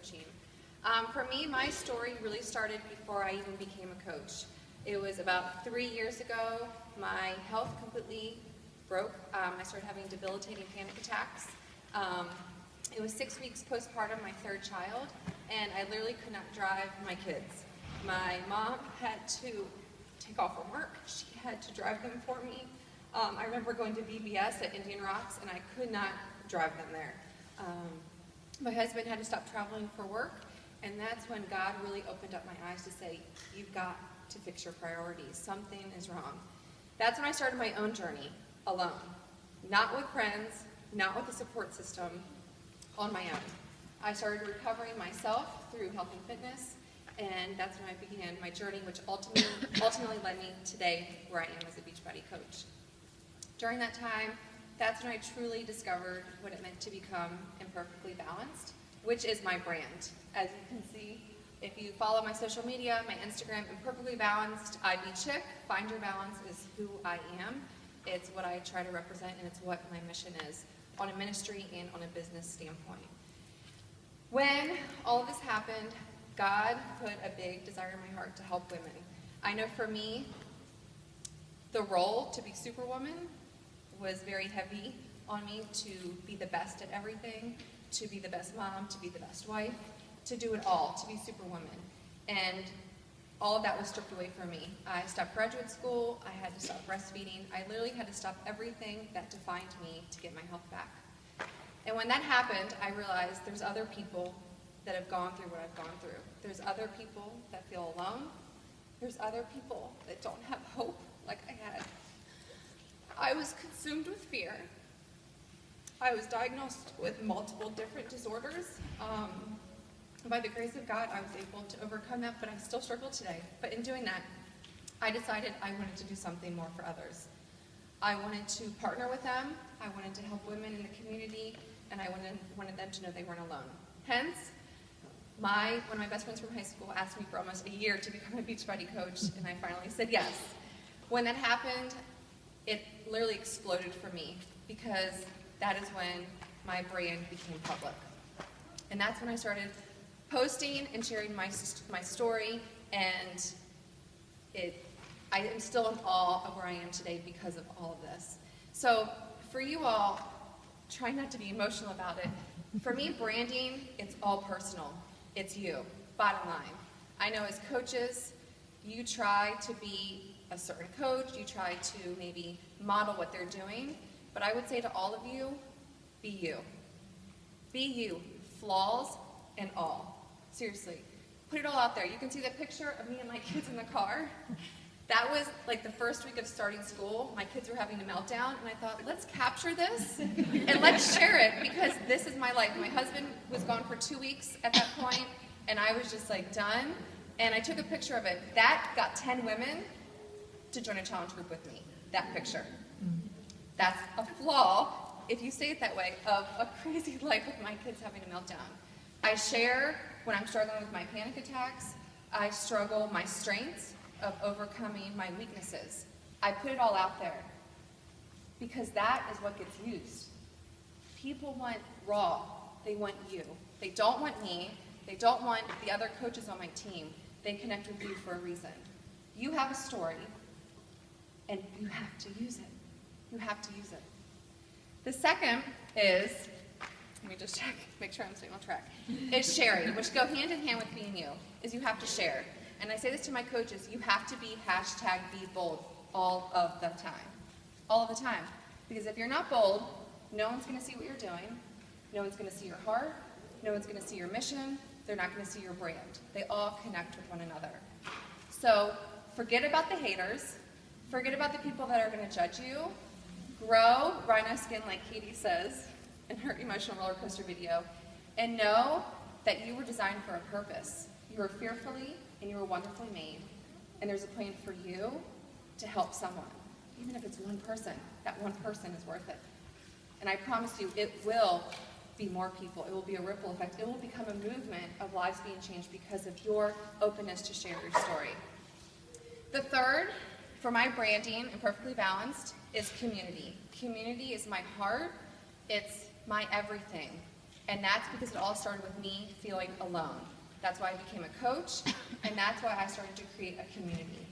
coaching. For me, my story really started before I even became a coach. It was about 3 years ago. My health completely broke. I started having debilitating panic attacks. It was 6 weeks postpartum, my third child, and I literally could not drive my kids. My mom had to take off from work. She had to drive them for me. I remember going to VBS at Indian Rocks, and I could not drive them there. My husband had to stop traveling for work, and that's when God really opened up my eyes to say, you've got to fix your priorities. Something is wrong. That's when I started my own journey, alone. Not with friends, not with a support system, on my own. I started recovering myself through health and fitness, and that's when I began my journey, which ultimately led me today where I am as a Beachbody coach. During that time, that's when I truly discovered what it meant to become Imperfectly Balanced, which is my brand. As you can see, if you follow my social media, my Instagram, Imperfectly Balanced, IB Chick, Find Your Balance is who I am. It's what I try to represent, and it's what my mission is on a ministry and on a business standpoint. When all of this happened, God put a big desire in my heart to help women. I know for me, the role to be Superwoman was very heavy on me, to be the best at everything, to be the best mom, to be the best wife, to do it all, to be Superwoman. And all of that was stripped away from me. I stopped graduate school, I had to stop breastfeeding, I literally had to stop everything that defined me to get my health back. And when that happened, I realized there's other people that have gone through what I've gone through. There's other people that feel alone. There's other people that don't have hope like I had. I was consumed with fear. I was diagnosed with multiple different disorders. By the grace of God, I was able to overcome that, but I still struggle today. But in doing that, I decided I wanted to do something more for others. I wanted to partner with them. I wanted to help women in the community, and I wanted them to know they weren't alone. Hence, one of my best friends from high school asked me for almost a year to become a Beachbody coach, and I finally said yes. When that happened, it literally exploded for me, because that is when my brand became public. And that's when I started posting and sharing my story, and I am still in awe of where I am today because of all of this. So for you all, try not to be emotional about it. For me, branding, it's all personal. It's you, bottom line. I know as coaches, you try to be a certain coach, you try to maybe model what they're doing, but I would say to all of you, be you. Be you, flaws and all. Seriously, put it all out there. You can see the picture of me and my kids in the car. That was like the first week of starting school. My kids were having a meltdown, and I thought, let's capture this and let's share it, because this is my life. My husband was gone for 2 weeks at that point, and I was just like done, and I took a picture of it. That got 10 women to join a challenge group with me, that picture. That's a flaw, if you say it that way, of a crazy life with my kids having a meltdown. I share when I'm struggling with my panic attacks. I struggle my strengths of overcoming my weaknesses. I put it all out there because that is what gets used. People want raw. They want you. They don't want me. They don't want the other coaches on my team. They connect with you for a reason. You have a story, and you have to use it. You have to use it. The second is, let me just check, make sure I'm staying on track, is sharing, which go hand in hand with being you, is you have to share. And I say this to my coaches, you have to be #BeBold all of the time. All of the time. Because if you're not bold, no one's going to see what you're doing, no one's going to see your heart, no one's going to see your mission, they're not going to see your brand. They all connect with one another. So forget about the haters, forget about the people that are going to judge you, grow rhino skin like Katie says in her emotional roller coaster video, and know that you were designed for a purpose. You were fearfully and you were wonderfully made, and there's a plan for you to help someone. Even if it's one person, that one person is worth it. And I promise you, it will be more people. It will be a ripple effect. It will become a movement of lives being changed because of your openness to share your story. The third, for my branding and Perfectly Balanced, is community. Community is my heart. It's my everything. And that's because it all started with me feeling alone. That's why I became a coach, and that's why I started to create a community.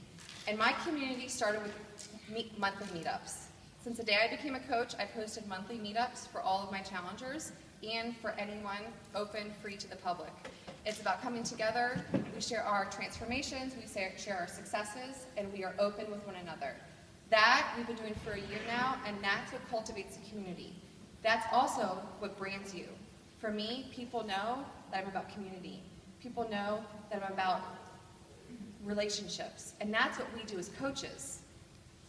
And my community started with monthly meetups. Since the day I became a coach, I've hosted monthly meetups for all of my challengers and for anyone open, free to the public. It's about coming together, we share our transformations, we share our successes, and we are open with one another. That we've been doing for a year now, and that's what cultivates a community. That's also what brands you. For me, people know that I'm about community. People know that I'm about relationships, and that's what we do as coaches.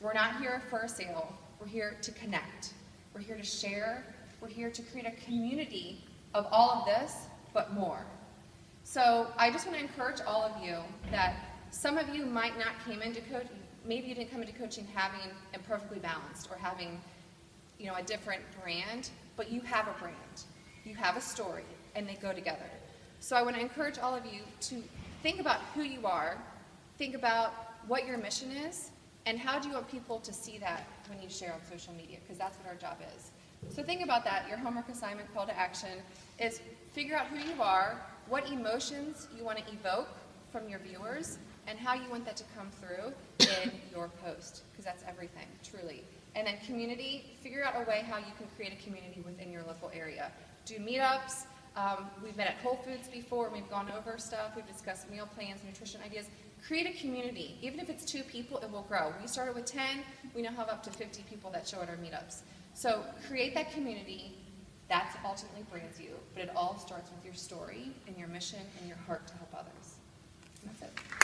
We're not here for a sale. We're here to connect. We're here to share. We're here to create a community of all of this, but more. So I just want to encourage all of you that some of you might not came into coaching, maybe you didn't come into coaching having Imperfectly Balanced or having, a different brand, but you have a brand. You have a story, and they go together. So I want to encourage all of you to think about who you are, think about what your mission is, and how do you want people to see that when you share on social media, because that's what our job is. So think about that. Your homework assignment, call to action, is figure out who you are, what emotions you want to evoke from your viewers, and how you want that to come through in your post, because that's everything, truly. And then community, figure out a way how you can create a community within your local area. Do meetups. We've met at Whole Foods before, we've gone over stuff, we've discussed meal plans, nutrition ideas. Create a community. Even if it's 2 people, it will grow. We started with 10, we now have up to 50 people that show at our meetups. So create that community. That's ultimately brands you, but it all starts with your story and your mission and your heart to help others. And that's it.